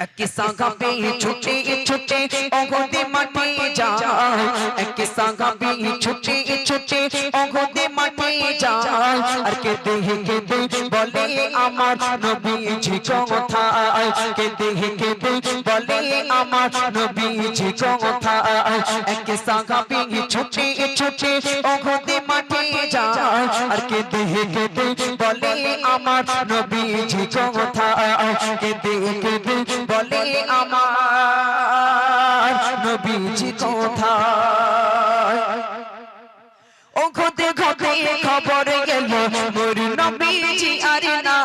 এক সাগাবে ছুটে ছুটে ওহদে মাঠে যায়, এক সাগাবে ছুটে ছুটে ওহদে মাঠে যায়, আর কেঁদে কেঁদে বলে আমার নবীজি কোথায়, কেঁদে কেঁদে বলে আমার নবীজি কোথায়। এক সাগাবে ছুটে ছুটে ওহদে মাঠে যায়, আর কেঁদে কেঁদে বলে আমার নবীজি কোথায়, কেঁদে কেঁদে বলে আমার নবীজি কোথায়। ও ঘটে ঘটে খবর গেল মোর নবীজি আর না,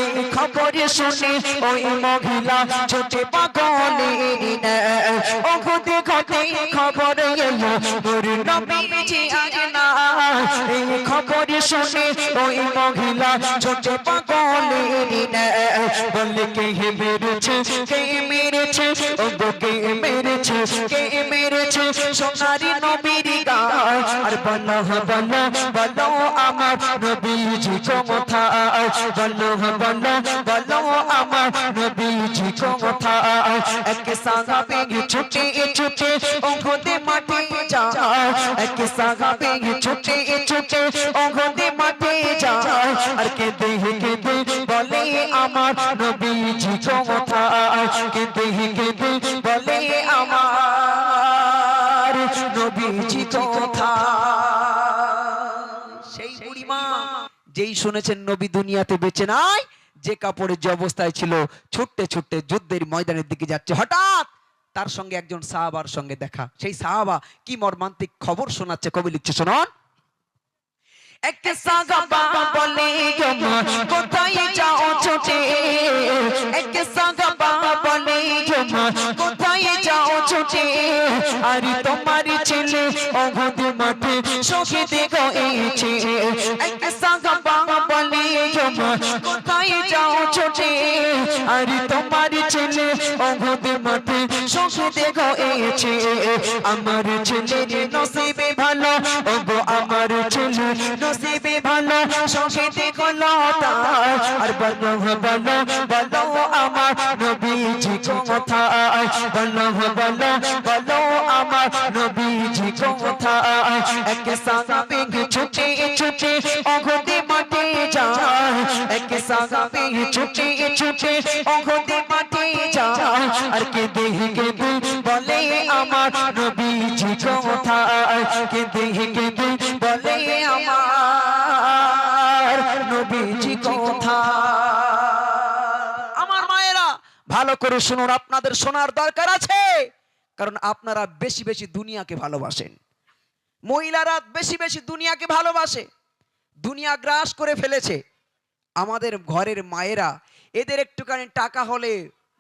এই খবর শুনে ওই মহিলা ছোটে পাগলে। ও ঘটে ঘটে খবর গেল মোর নবীজি আর না, এই খবর শুনে ওই মহিলা ছোটে পাগলে। বলে কে মেরেছে, কে মেরেছে, ও কে মেরেছে, কে মেরেছে সোনারি নবীর গায়। আর বলো বলো বলো আমার নবীজি কোথায়, বলো বলো বলো আমার নবীজি কোথায়। এক সাহাবী ছুটে ছুটে ওহদে মাঠে যায়, এক সাহাবী ছুটে ছুটে ওহদে মাঠে যায়, আর কেঁদে কেঁদে বলে আমার নবীজি কোথায়, কেঁদে কেঁদে বলে আমার নবীজি কোথায়। সেই বুড়িমা যেই শুনেছেন নবী দুনিয়াতে বেঁচে নাই, যে কাপড়ে যে অবস্থায় ছিল ছুটতে ছুটতে যুদ্ধের ময়দানের দিকে যাচ্ছে, হঠাৎ তার সঙ্গে একজন সাহাবার সঙ্গে দেখা। সেই সাহাবা কি মর্মান্তিক খবর শোনাচ্ছে, কবি লিখছে শুনুন। এক সাহাবা বলে কোথায় যাও ছুটে, এক সাহাবা বলে কোথায় যাও ছুটে, আর তোমার ছেলে ওহদ মাঠে শহীদ হয়েছে। এক সাহাবা বলে কোথায় যাও ছুটে, আর তোমার ছেলে ওহদ মাঠে শহীদ হয়েছে। আমার ছেলের নসিবে ভালো, ওগো আমার ছেলে নসিবে ভালো শহীদ হলো তার। আর বলো বলো বলো আমার নবীজি কোথায়, বলো বলো বলো আমার নবীজি কোথায়। এক সাহাবী ছুটে ছুটে ওহদে মাঠে যায়, এক সাহাবী ছুটে ছুটে ওহদে মাঠে যায়, আর কেঁদে কেঁদে বলে আমার নবীজি কোথায়, কেঁদে কেঁদে বলে আমার নবীজি কোথায়। আমার মায়েরা ভালো করে শুনুন, আপনাদের শোনার দরকার আছে, কারণ আপনারা বেশি বেশি দুনিয়াকে ভালোবাসেন, মহিলারা বেশি বেশি দুনিয়াকে ভালোবাসে, দুনিয়া গ্রাস করে ফেলেছে। আমাদের ঘরের মায়েরা, এদের একটুখানি টাকা হলে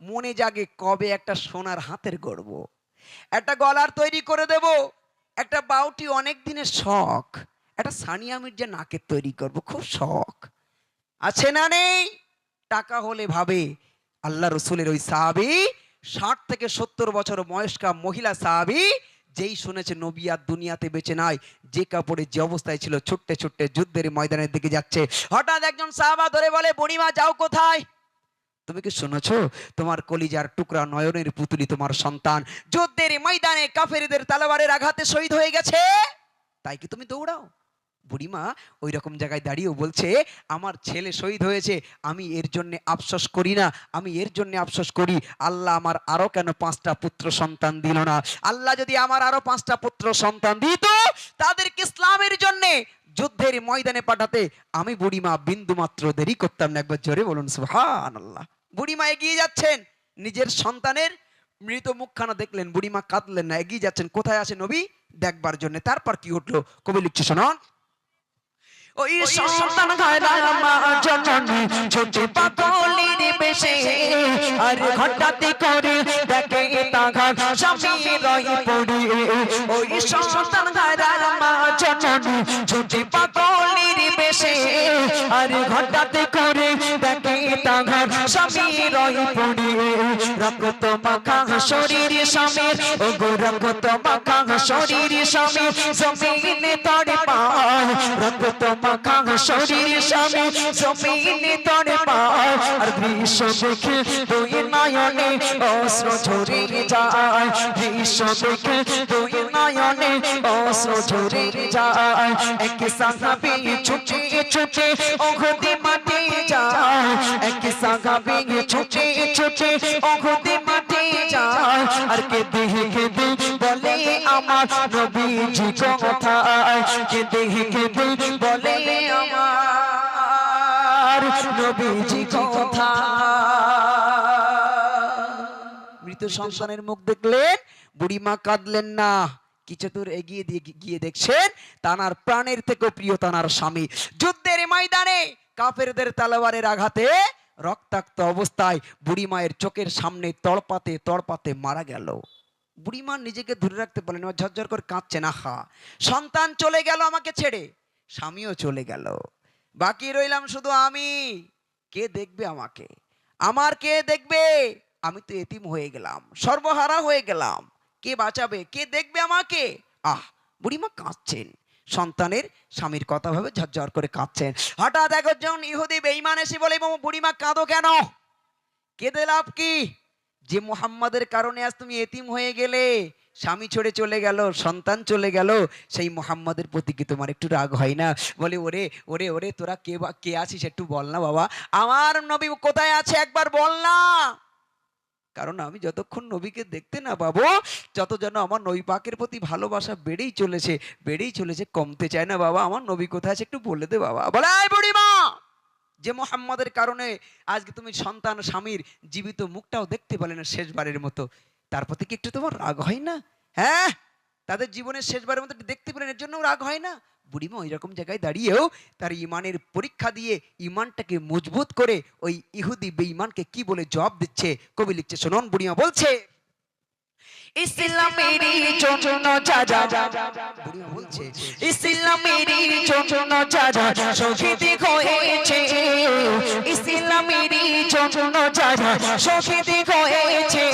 মনে জাগে কবে একটা সোনার হাতের গড়ব, একটা গলার তৈরি করে দেব, একটা বাউটি অনেক দিনের শখ, একটা সানিয়া মির্জা নাকের তৈরি করব, খুব শখ আছে না নেই? টাকা হলে ভাবে। আল্লাহ রসুলের ওই সাহাবী 60 থেকে 70 বছর বয়স্কা মহিলা সাহাবী, যেই শুনেছে নবী আর দুনিয়াতে বেঁচে নাই, যে কাপড়ে যে অবস্থায় ছিল ছুটতে ছুটতে যুদ্ধের ময়দানের দিকে যাচ্ছে, হঠাৎ একজন সাহাবা ধরে বলে, বুড়িমা যাও কোথায়? তুমি কি শুনেছো তোমার কলিজার টুকরা নয়নের পুতুলি তোমার সন্তান যুদ্ধের ময়দানে কাফেরদের তলোয়ারের আঘাতে শহীদ হয়ে গেছে, তাই কি তুমি দৌড়াও? বুড়িমা ওই রকম জায়গায় দাঁড়িয়েও বলছে, আমার ছেলে শহীদ হয়েছে, আমি এর জন্য আফসোস করি না, আমি এর জন্য আফসোস করি আল্লাহ আমার আরো কেন 5টা পুত্র সন্তান দিল না। আল্লাহ যদি আমার আরো 5টা পুত্র সন্তান দিত, তাদেরকে ইসলামের জন্য যুদ্ধের ময়দানে পাঠাতে আমি বুড়িমা বিন্দু মাত্র দেরি করতাম না। একবার জোরে বলুন সুবহানাল্লাহ। বুড়িমা এগিয়ে যাচ্ছেন, নিজের সন্তানের মৃত মুখখানা দেখলেন, বুড়িমা কাঁদলেন না, এগিয়ে যাচ্ছেন কোথায় আছে নবী দেখবার জন্য। তারপর কি ঘটলো কবি লিখছে শুনুন। ওই সন্তান ঘায়রা মা জননী ছোটে পাগলের বেশে, আর হঠাৎ করে দেখে তাহার স্বামী রয়ে পড়ে। ওই সন্তান ঘায়রা মা জননী ছোটে পাগলের বেশে, আর হঠাৎ করে দেখে তাহার স্বামী রয়ে পড়ে। রক্ত মাখা শরীর স্বামীর, ওগো রক্ত মাখা শরীর স্বামীর জমিনে তড়ে পায়, রক্ত মাখা শরীর স্বামী জমিনে তরে পায় আর দৃশ্য দেখে দুই নয়নে অশ্রু ঝরে যায় দৃশ্য দেখে দুই নয়নে অশ্রু ঝরে যায় এক সাহাবী ছুটে ছুটে ওহদে মাঠে যায় এক সাহাবী ছুটে ছুটে ওহদে মাঠে যায় আর কেঁদে কেঁদে বলে আমার নবীজি কোথায় কেঁদে কেঁদে বলে আমার নবীজি কোথায়। মৃত সন্তানের মুখ দেখলেন, বুড়িমা কাঁদলেন না। কিছু দূর এগিয়ে গিয়ে দেখছেন তানার প্রাণের থেকেও প্রিয় তানার স্বামী যুদ্ধের ময়দানে কাফেরদের তলোয়ারের আঘাতে রক্তাক্ত অবস্থায় বুড়ি মায়ের চোখের সামনে তড়পাতে তড়পাতে মারা গেল। বুড়িমা নিজেকে ধরে রাখতে পারলেন, ঝরঝর করে কাঁদছেন। আহা, সন্তান চলে গেল আমাকে ছেড়ে, স্বামীও চলে গেল, বাকি রইলাম শুধু আমি। কে দেখবে আমাকে? আমার কে দেখবে? আমি তো এতিম হয়ে গেলাম, সর্বহারা হয়ে গেলাম। কে বাঁচাবে? কে দেখবে আমাকে? আহ, বুড়িমা কাঁদছেন, সন্তানের স্বামীর কথা ভাবে ঝরঝর করে কাঁদছেন। হঠাৎ একজন ইহুদি বেঈমান এসে বলে, বুড়িমা কাঁদো কেন? কেঁদে লাভ কি? যে মুহাম্মাদের কারণে আজ তুমি এতিম হয়ে গেলে, স্বামী ছেড়ে চলে গেল, সন্তান চলে গেল, সেই মুহাম্মাদের প্রতি কি তোমার একটু রাগ হয় না? বলে, ওরে ওরে ওরে, তোরা কে আছিস একটু বল না বাবা, আমার নবী কোথায় আছে একবার বল না। কারণ আমি যতক্ষণ নবীকে দেখতে না পাবো যত যেন আমার নবী পাকের প্রতি ভালোবাসা বেড়েই চলেছে, কমতে চায় না। বাবা, আমার নবী কোথায় আছে একটু বলে দে বাবা। বলে, এই বুড়িমা, যে মুহাম্মাদের কারণে আজকে তুমি সন্তান স্বামীর জীবিত মুখটাও দেখতে পেলে না শেষবারের মতো, তার প্রতি কি একটু তোমার রাগ হয় না? হ্যাঁ, তাদের জীবনের শেষবারের মতো দেখতে পেলেন, এর জন্য রাগ হয় না? বুড়িমা ওই রকম জায়গায় দাঁড়িয়েও তার ইমানের পরীক্ষা দিয়ে ইমানটাকে মজবুত করে ওই ইহুদি বেঈমানকে কি বলে জবাব দিচ্ছে কবি লিখছে, শুনুন। বুড়িমা বলছে, ইসলামেরই জন্য যারা বুড়িমা বলছে, ইসলামেরই জন্য যারা শহীদ হয়েছে ইসলামেরই জন্য যারা শহীদ হয়েছে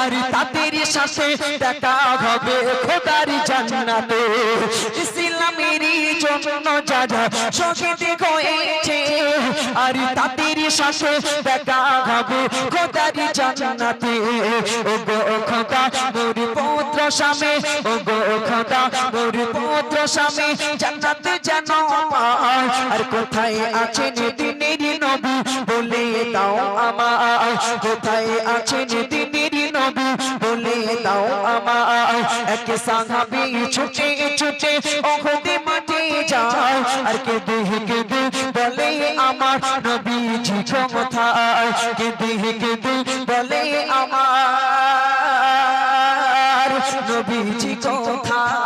আর তাদের সাথে দেখা হবে খোদার জান্নাতে ইসলামেরই জন্য যারা শহীদ হয়েছে আর তাদের সাথে দেখা হবে খোদার জান্নাতে ও গো খোদা মোর পুত্র স্বামী ও গো খোদা মোর পুত্র স্বামী জান্নাতে যেন পায় আর কোথায় আছেন দিনের নবী বলে দাও আমায় কোথায় আছেন দিনের নবী বলে দাও আমায় এক সাহাবী ছুটে ছুটে ওহদে মাঠে যায় আর কেঁদে কেঁদে বলে আমার নবীজি কোথায় কেঁদে কেঁদে বলে আমার নবীজি কোথায়।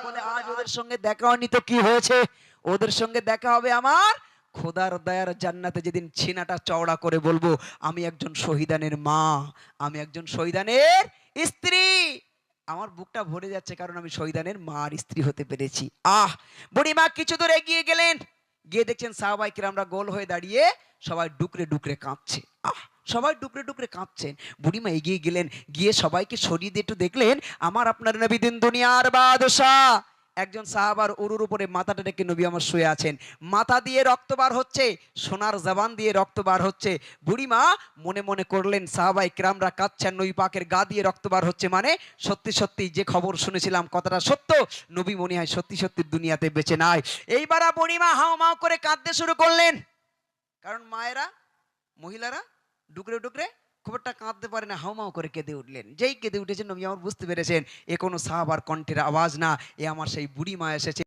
বলে, আজ ওদের সঙ্গে দেখা হয়নি তো কি হয়েছে? ওদের সঙ্গে দেখা হবে আমার খোদার দয়ার জান্নাতে, যেদিন ছিনাটা চওড়া করে বলবো আমি একজন শহীদানের মা, আমি একজন শহীদানের স্ত্রী। আমার বুকটা ভরে যাচ্ছে কারণ আমি শহীদানের মার স্ত্রী হতে পেরেছি। আহ, বুড়িমা কিছু দূর এগিয়ে গেলেন, গিয়ে দেখছেন সাহাবায়ে কিরামরা গোল হয়ে দাঁড়িয়ে সবাই ডুকরে ডুকরে কাঁদছে। আহ, সবাই ডুকরে ডুকরে কাঁদছেন। বুড়িমা এগিয়ে গেলেন, গিয়ে সবাইকে সরিয়ে দিয়ে একটু দেখলেন আমার আপনার নবী দিন দুনিয়ার বাদশা একজন সাহাবার উরুর উপরে মাথাটা রেখে নবী আমার শুয়ে আছেন, মাথা দিয়ে রক্ত বার হচ্ছে, সোনার জবান দিয়ে রক্ত বার হচ্ছে। বুড়িমা মনে মনে করলেন সাহাবায়ে কিরামরা কাঁদছেন, নবী পাকের গা দিয়ে রক্ত বার হচ্ছে, মানে সত্যি সত্যি যে খবর শুনেছিলাম কথাটা সত্য, নবী মনে হয় সত্যি সত্যি দুনিয়াতে বেঁচে নাই। এইবার বুড়িমা হাও মাও করে কাঁদতে শুরু করলেন, কারণ মায়েরা মহিলারা ডুকরে ডুকরে খুব একটা কাঁদতে পারে না, হাউমাউ করে কেঁদে উঠলেন। যেই কেঁদে উঠেছেন নবী আমার বুঝতে পেরেছেন এ কোনো সাহাবার কণ্ঠের আওয়াজ না, এ আমার সেই বুড়ি মা এসেছে।